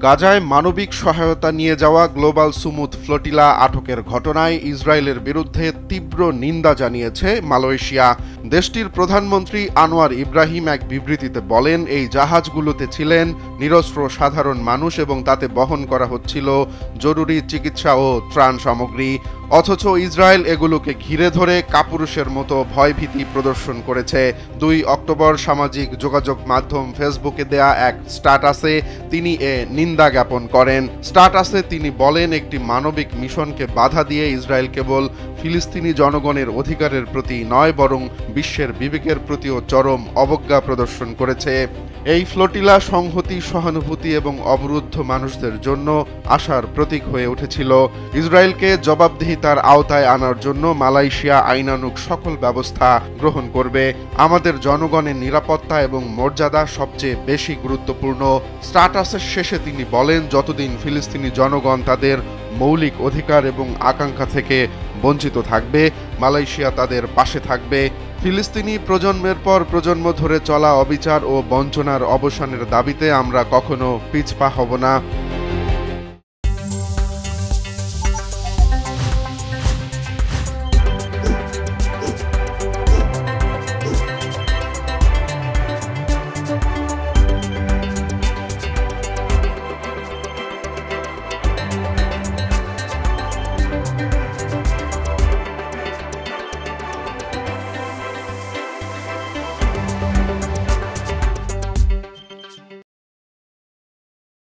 গাজায় মানবিক সহায়তা নিয়ে যাওয়া গ্লোবাল সুমুদ ফ্লোটিলা আটকের ঘটনায় ইসরায়েলের বিরুদ্ধে তীব্র নিন্দা জানিয়েছে মালয়েশিয়া। দেশটির প্রধানমন্ত্রী আনোয়ার ইব্রাহিম এক বিবৃতিতে বলেন, এই জাহাজগুলোতে ছিলেন নিরস্ত্র সাধারণ মানুষ এবং তাতে বহন করা হচ্ছিল জরুরি চিকিৎসা ও ত্রাণ সামগ্রী। অথচ ইসরায়েল এগুলোকে ঘিরে ধরে কাপুরুষের মতো ভয়ভীতি প্রদর্শন করেছে। 2 অক্টোবর সামাজিক যোগাযোগ মাধ্যম ফেসবুকে দেয়া এক স্ট্যাটাসে তিনি নিন্দা জ্ঞাপন করেন। স্ট্যাটাসে তিনি বলেন, একটি মানবিক মিশনকে বাধা দিয়ে ইসরায়েল কেবল ফিলিস্তিনি জনগণের অধিকারের প্রতি নয়, বরং বিশ্বের বিবেকের প্রতিও চরম অবজ্ঞা প্রদর্শন করেছে। এই ফ্লোটিলা সংহতি, সহানুভূতি এবং অবরুদ্ধ মানুষদের জন্য আশার প্রতীক হয়ে উঠেছিল। ইসরায়েলকে জবাবদিহিতার আওতায় আনার জন্য মালয়েশিয়া আইনানুগ সকল ব্যবস্থা গ্রহণ করবে। আমাদের জনগণের নিরাপত্তা এবং মর্যাদা সবচেয়ে বেশি গুরুত্বপূর্ণ। স্ট্যাটাসের শেষে তিনি বলেন, যতদিন ফিলিস্তিনি জনগণ তাদের মৌলিক অধিকার এবং আকাঙ্ক্ষা থেকে বঞ্চিত থাকবে, মালয়েশিয়া তাদের পাশে থাকবে। ফিলিস্তিনি প্রজন্মের পর প্রজন্ম ধরে চলা অবিচার ও বঞ্চনার অবসানের দাবিতে আমরা কখনো পিছপা হব না।